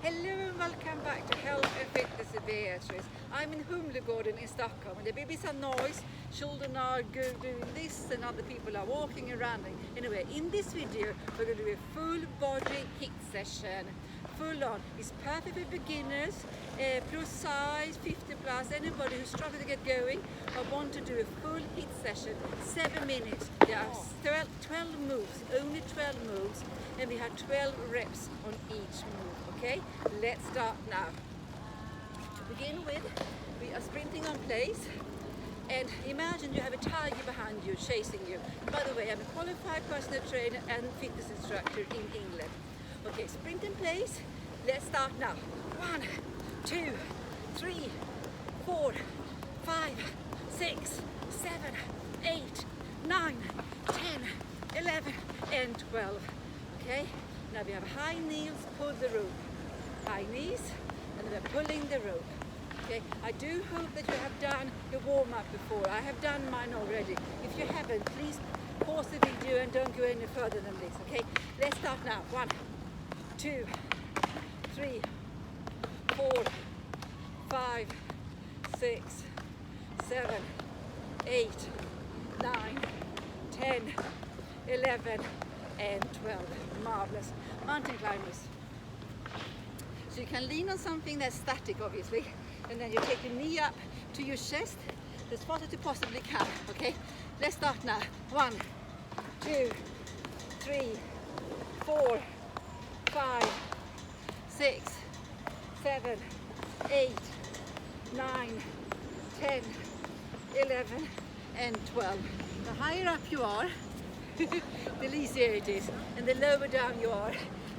Hello and welcome back to Health and Fitness with Beatrice. I'm in Humlegården in Stockholm and there may be some noise. Children are doing this and other people are walking around. Anyway, in this video we're going to do a full body HIIT session. Full on. It's perfect for beginners, plus size, 50 plus, anybody who's struggling to get going. I want to do a full HIIT session, 7 minutes. There are 12 moves, only 12 moves, and we have 12 reps on each move. Okay, let's start now. To begin with, we are sprinting on place, and imagine you have a tiger behind you, chasing you. By the way, I'm a qualified personal trainer and fitness instructor in England. Okay, sprint in place. Let's start now. 1, 2, 3, 4, 5, 6, 7, 8, 9, 10, 11, and 12. Okay, now we have high knees, pull the rope. High knees, and we're pulling the rope. Okay, I do hope that you have done your warm-up before. I have done mine already. If you haven't, please pause the video and don't go any further than this. Okay, let's start now. 1, 2, 3, 4, 5, 6, 7, 8, 9, 10, 11, and 12. Marvelous. Mountain climbers. So you can lean on something that's static, obviously, and then you take your knee up to your chest as fast as you possibly can. Okay, let's start now. 1, 2, 3, 4, 5, 6, 7, 8, 9, 10, 11, and 12. The higher up you are, the easier it is, and the lower down you are,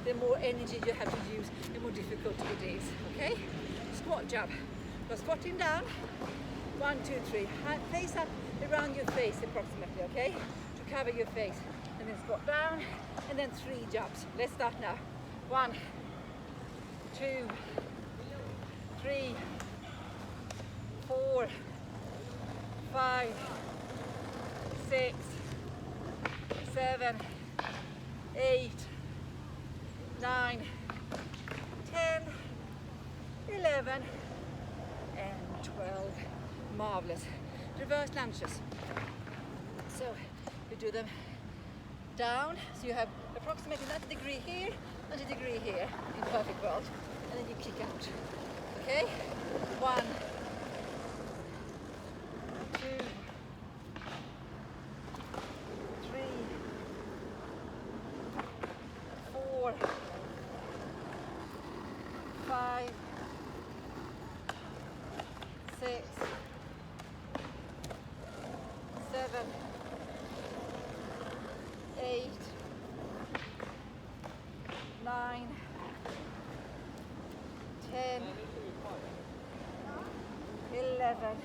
the more energy you have to use, the more difficult it is. Okay? Squat jump. You're squatting down. 1, 2, 3. Face up around your face approximately, okay? To cover your face. And then squat down, and then 3 jumps. Let's start now. 1, 2, 3, 4, 5, 6, 7, 8, 9, 10, 11, and 12. Marvelous. Reverse lunges. So you do them down, so you have approximately 90 degree here, 90 degree here in perfect world, and then you kick out. Okay? 1, 2, 3, 4, 5, 6, 7, 8, 9, 10, 11,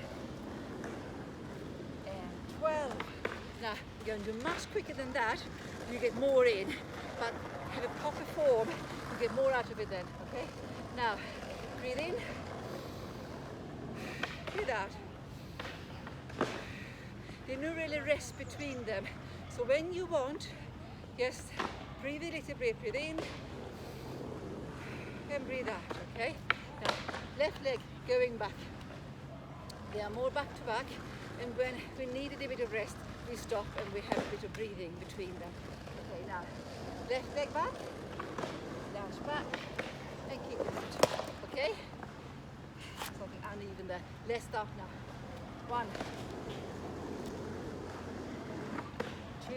and 12. Now, you're going to do much quicker than that. You get more in, but have a proper form. You get more out of it then, okay? Now, breathe in, breathe out. There's no really rest between them. So when you want, just breathe a little bit, breathe in, and breathe out, okay? Now, left leg going back. They are more back to back, and when we need a little bit of rest, we stop and we have a bit of breathing between them. Okay, now, left leg back, lunge back, and kick it out. Okay? Something uneven there. Let's start now. 1, 2,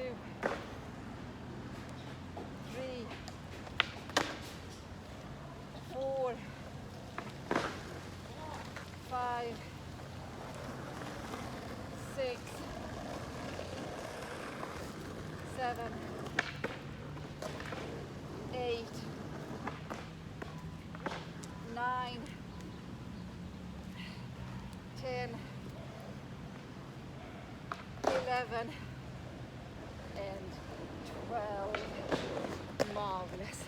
3, 4, 5, 6, 7, 8, 9, 10, 11, and 12. Marvelous.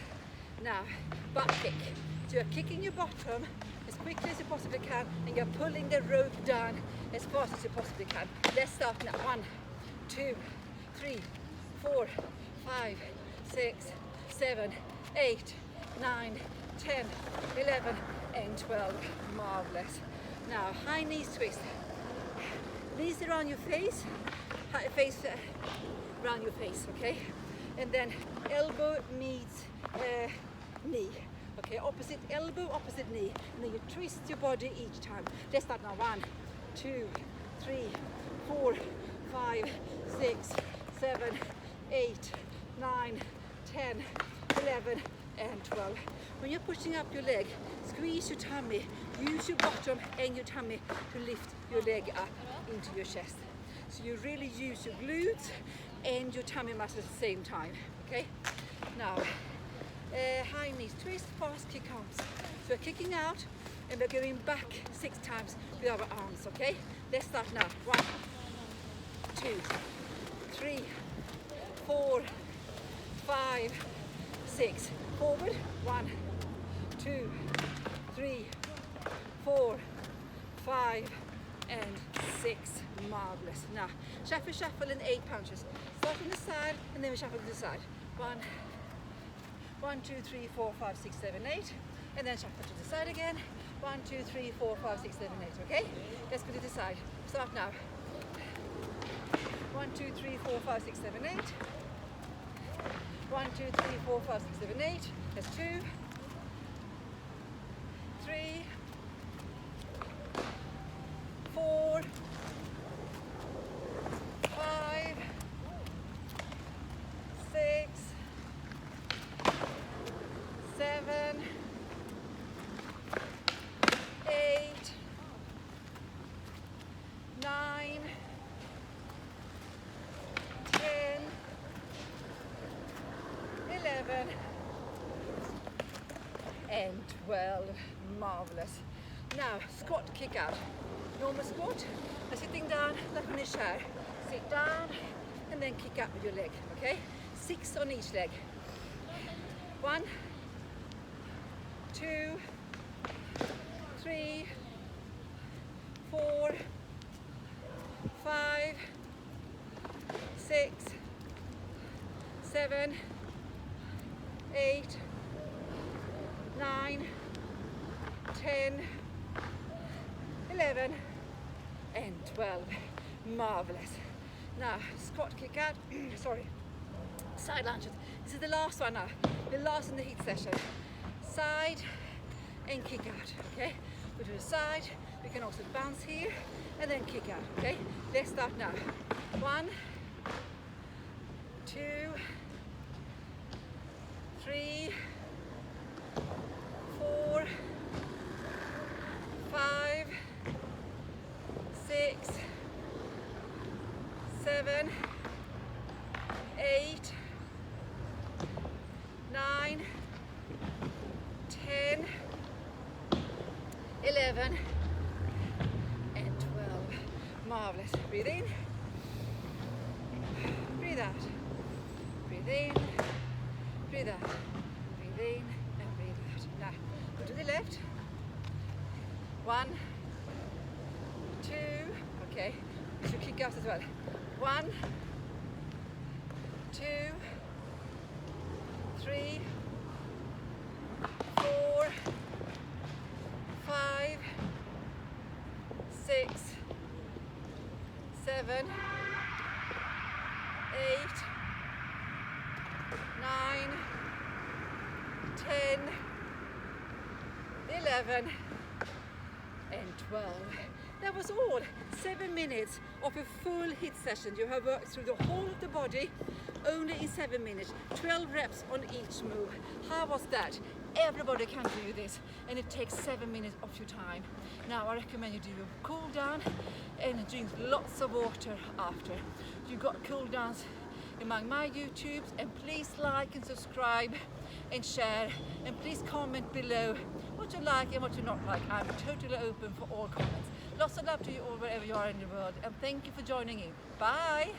Now, butt kick. So you're kicking your bottom as quickly as you possibly can, and you're pulling the rope down as fast as you possibly can. Let's start now. 1, 2, 3, 4, 5, 6, 7, 8, 9, 10, 11, and 12. Marvelous. Now, high knees twist. Knees around your face, face around your face, okay? And then elbow meets knee. Okay, opposite elbow, opposite knee. And then you twist your body each time. Let's start now. 1, 2, 3, 4, 5, 6, 7, 8, 9, 10, 11, and 12. When you're pushing up your leg, squeeze your tummy. Use your bottom and your tummy to lift your leg up into your chest. So you really use your glutes and your tummy muscles at the same time. Okay? Now, high knees twist, fast kick arms. So we're kicking out and we're going back 6 times with our arms. Okay? Let's start now. 1, 2, 3, 4, 5, 6. Forward. 1, 2, 3, 4, 5, and 6. Marvelous. Now, shuffle in 8 punches. Start on the side and then we shuffle to the side. 1, 2, 3, 4, 5, 6, 7, 8. And then shuffle to the side again. 1, 2, 3, 4, 5, 6, 7, 8. Okay? Let's go to the side. Start now. 1, 2, 3, 4, 5, 6, 7, 8. 1, 2, 3, 4, 5, 6, 7, 8. That's 2, 3, 4, 5, 6, 7, 8, 9, 10, 11, and 12. Marvelous. Now, squat kick out. Normal squat, sitting down like on a chair. Sit down and then kick out with your leg, okay? 6 on each leg. 1, 2, 3, 4, 5, 6, 7, 8, 9, 10, 11, and 12. Marvelous. Now, squat kick out, sorry, side lunges. This is the last one now, the last in the HIIT session. Side and kick out, okay? We do the side, we can also bounce here, and then kick out, okay? Let's start now. 1, 2, 3, 4, 5, 6, 7, 8, 9, 10, 11, and 12. Marvelous. Breathe in, breathe out, breathe in, breathe out, breathe in, and breathe out. Now, go to the left. 1, 2, okay, you should kick out as well. 1, 2, 3, 4, 5, 6, 7, 8, 9, 10, 11, and 12. That was all. 7 minutes of a full HIIT session. You have worked through the whole of the body only in 7 minutes. 12 reps on each move. How was that? Everybody can do this, and it takes 7 minutes of your time. Now I recommend you do a cool down and drink lots of water after. You got cool downs among my YouTubes, and please like and subscribe and share, and please comment below what you like and what you not like. I'm totally open for all comments. Lots of love to you all wherever you are in the world, and thank you for joining in. Bye.